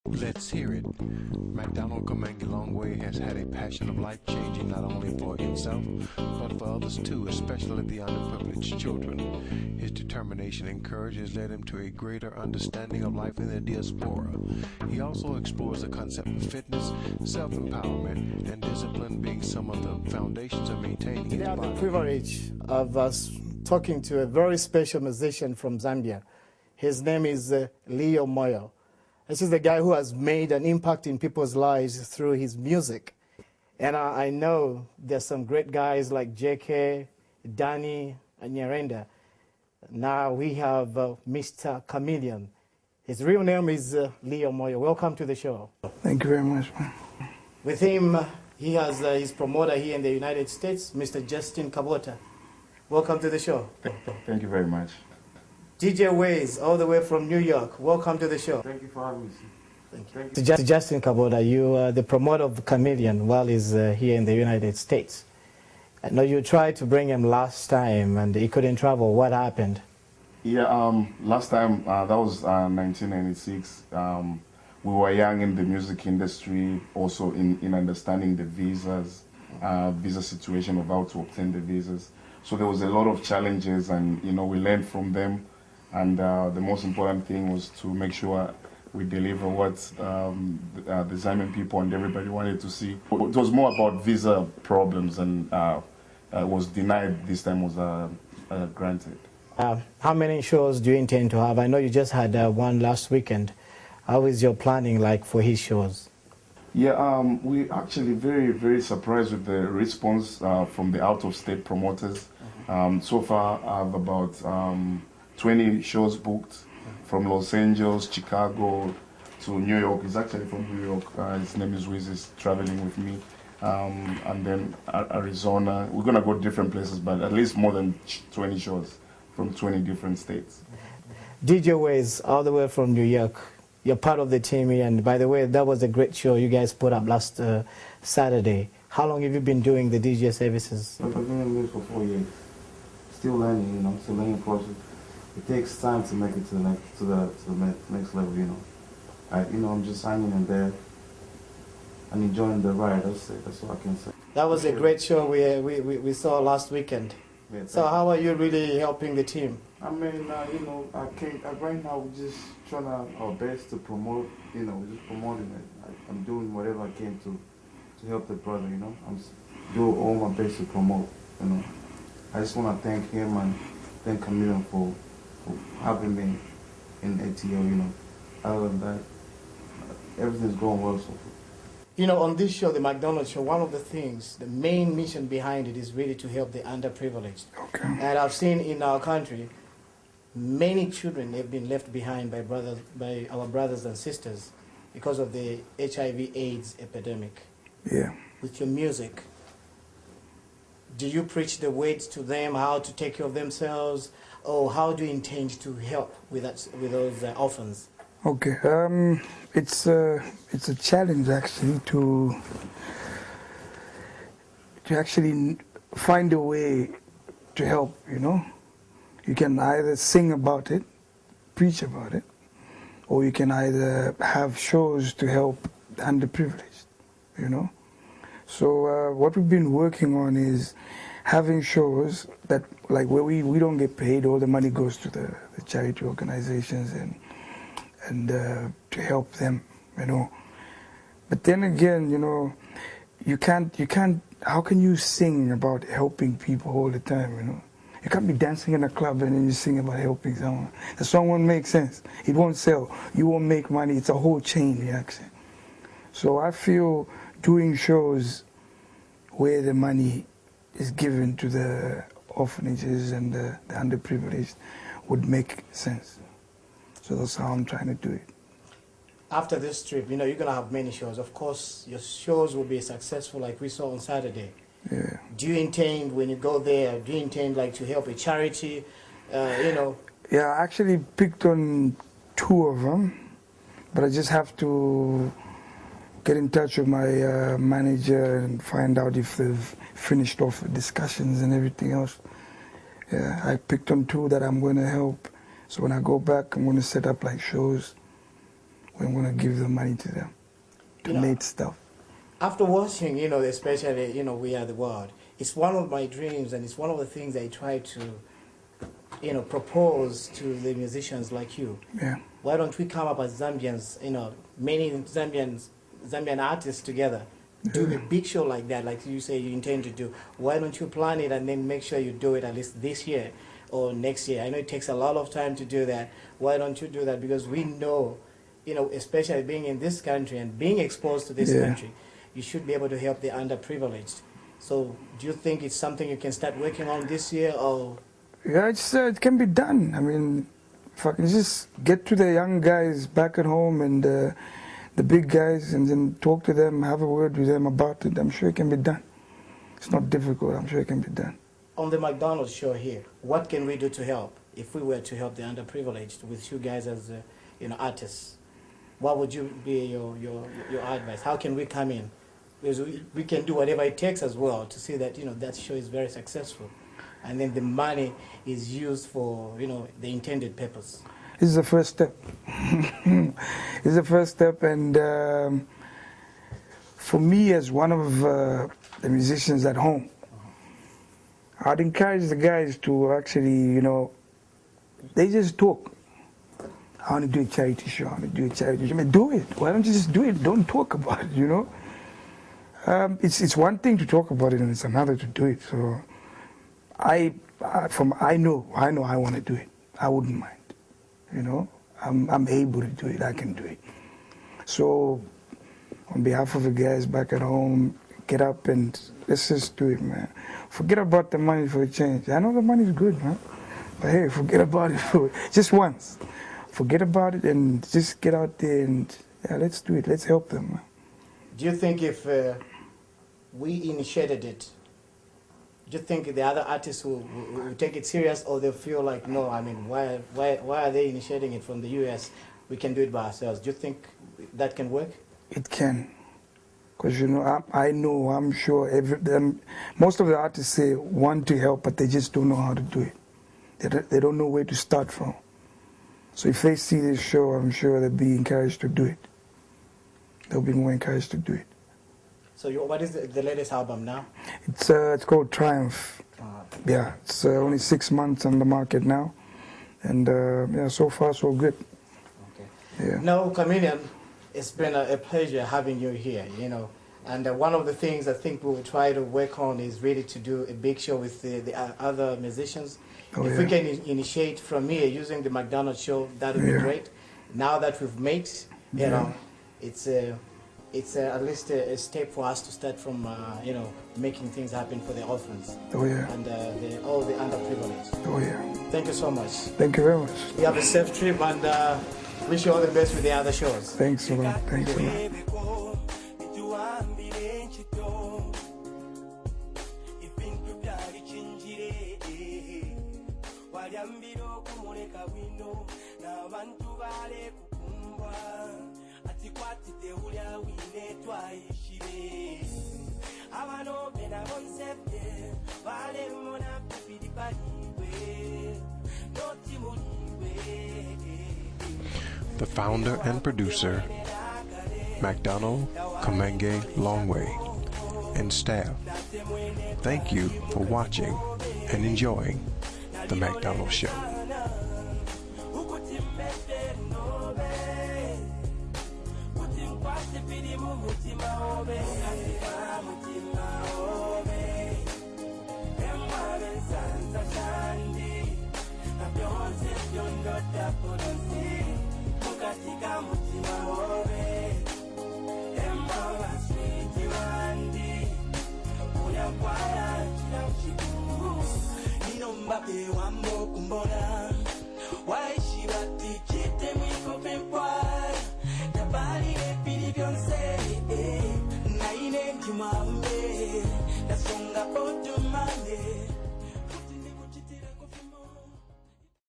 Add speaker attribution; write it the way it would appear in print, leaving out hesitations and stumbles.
Speaker 1: Let's hear it. Macdonald Komengilongwe has had a passion of life changing not only for himself, but for others too, especially the underprivileged children. His determination and courage has led him to a greater understanding of life in the diaspora. He also explores the concept of fitness, self-empowerment, and discipline being some of the foundations of maintaining his body.
Speaker 2: We have the privilege of us talking to a very special musician from Zambia. His name is Leo Moyo. This is the guy who has made an impact in people's lives through his music. And I know there's some great guys like JK, Danny, and Nyarenda. Now we have Mr. Chameleon. His real name is Leo Moyo. Welcome to the show.
Speaker 3: Thank you very much, man.
Speaker 2: With him, he has his promoter here in the United States, Mr. Justin Kabota. Welcome to the show.
Speaker 4: Thank you very much.
Speaker 2: DJ Ways, all the way from New York. Welcome to the show.
Speaker 4: Thank you for having me.
Speaker 2: Thank you. To Justin Kabota, you are the promoter of Chameleon while he's here in the United States. I know you tried to bring him last time and he couldn't travel. What happened?
Speaker 4: Yeah, last time, that was 1996. We were young in the music industry, also in understanding the visas, visa situation of how to obtain the visas. So there was a lot of challenges and, you know, we learned from them. And the most important thing was to make sure we deliver what the Zambian people and everybody wanted to see. It was more about visa problems, and was denied this time, was granted.
Speaker 2: How many shows do you intend to have? I know you just had one last weekend. How is your planning like for his shows?
Speaker 4: Yeah, we actually very surprised with the response from the out-of-state promoters. So far, I have about 20 shows booked from Los Angeles, Chicago to New York. He's actually from New York. His name is Wiz. He's traveling with me. And then Arizona. We're going to go to different places, but at least more than 20 shows from 20 different states.
Speaker 2: DJ Ways, all the way from New York. You're part of the team here, and by the way, that was a great show you guys put up last Saturday. How long have you been doing the DJ services?
Speaker 5: I've been doing this for 4 years. Still learning, you know, still learning process. It takes time to make it to the next level, you know. I'm just hanging in there and enjoying the ride. That's it. That's all I can say.
Speaker 2: That was a great show we saw last weekend.
Speaker 5: Yeah,
Speaker 2: so how are you really helping the team?
Speaker 5: I mean, right now we're just trying our best to promote, you know, we're just promoting it. I'm doing whatever I can to help the brother, you know. I'm doing all my best to promote, you know. I just want to thank him and thank Chameleon for having me in ATL, you know. Other than that, everything's going well so far.
Speaker 2: You know, on this show, the Macdonaldshow, one of the things, the main mission behind it is really to help the underprivileged.
Speaker 3: Okay.
Speaker 2: And I've seen in our country, many children have been left behind by our brothers and sisters because of the HIV/AIDS epidemic.
Speaker 3: Yeah.
Speaker 2: With your music, do you preach the words to them, how to take care of themselves, or how do you intend to help with those orphans?
Speaker 3: Okay. It's a challenge actually to actually find a way to help. You know, you can either sing about it, preach about it, or you can either have shows to help the underprivileged. You know. So what we've been working on is having shows that, like, where we don't get paid, all the money goes to the charity organizations and to help them, you know. But then again, you know, you can't. How can you sing about helping people all the time, you know? You can't be dancing in a club and then you sing about helping someone. The song won't make sense. It won't sell. You won't make money. It's a whole chain reaction. So I feel doing shows where the money is given to the orphanages and the underprivileged would make sense. So that's how I'm trying to do it.
Speaker 2: After this trip, you know, you're going to have many shows. Of course, your shows will be successful like we saw on Saturday.
Speaker 3: Yeah.
Speaker 2: Do you intend, when you go there, do you intend like to help a charity, you know?
Speaker 3: Yeah, I actually picked on 2 of them, but I just have to get in touch with my manager and find out if they've finished off the discussions and everything else. Yeah, I picked on 2 that I'm going to help. So when I go back, I'm going to set up like shows we're going to give the money to them to make stuff.
Speaker 2: After watching, especially, We Are the World, it's one of my dreams, and it's one of the things I try to, propose to the musicians like you.
Speaker 3: Yeah.
Speaker 2: Why don't we come up as Zambians, many Zambian artists together, do a big show like that, like you say you intend to do? Why don't you plan it and then make sure you do it at least this year or next year? I know it takes a lot of time to do that. Why don't you do that? Because we know, especially being in this country and being exposed to this country, you should be able to help the underprivileged. So do you think it's something you can start working on this year, or?
Speaker 3: Yeah, it can be done. I mean, if I can just get to the young guys back at home and the big guys and then talk to them, have a word with them about it, I'm sure it can be done. It's not difficult. I'm sure it can be done.
Speaker 2: On the Macdonald's show here, what can we do to help? If we were to help the underprivileged with you guys as artists, what would you be your advice? How can we come in? Because we can do whatever it takes as well to see that that show is very successful, and then the money is used for the intended purpose.
Speaker 3: This is the first step. This is the first step, and for me as one of the musicians at home, I'd encourage the guys to actually, they just talk. I want to do a charity show. I want to do a charity show. I mean, do it. Why don't you just do it? Don't talk about it, It's one thing to talk about it, and it's another to do it. So I know I want to do it. I wouldn't mind, I'm able to do it. I can do it. So on behalf of the guys back at home, get up and let's just do it, man. Forget about the money for a change. I know the money's good, man, but hey, forget about it for just once. Forget about it and just get out there and let's do it. Let's help them, man.
Speaker 2: Do you think if we initiated it, do you think the other artists will take it serious, or they'll feel like, no, I mean, why are they initiating it from the US? We can do it by ourselves. Do you think that can work? It
Speaker 3: can. Because, I'm sure most of the artists say want to help, but they just don't know how to do it. They don't know where to start from. So if they see this show, I'm sure they'll be encouraged to do it. They'll be more encouraged to do it. So
Speaker 2: what is the latest album now?
Speaker 3: It's called Triumph. Yeah, it's only 6 months on the market now. And so far so good.
Speaker 2: Okay. Yeah. Now, Chameleon, it's been a pleasure having you here, And one of the things I think we will try to work on is really to do a big show with the other musicians. If we can initiate from here using the Macdonald's show, that would be great. Now that we've made, it's at least a step for us to start from, making things happen for the orphans. And all the underprivileged. Thank you so much.
Speaker 3: Thank you very much.
Speaker 2: You have a safe trip, and wish you all the best with the other shows.
Speaker 3: Thanks a lot. Thanks a lot.
Speaker 1: The founder and producer, Macdonald Kamenge Longway, and staff, thank you for watching and enjoying The Macdonald Show.
Speaker 6: Nasonga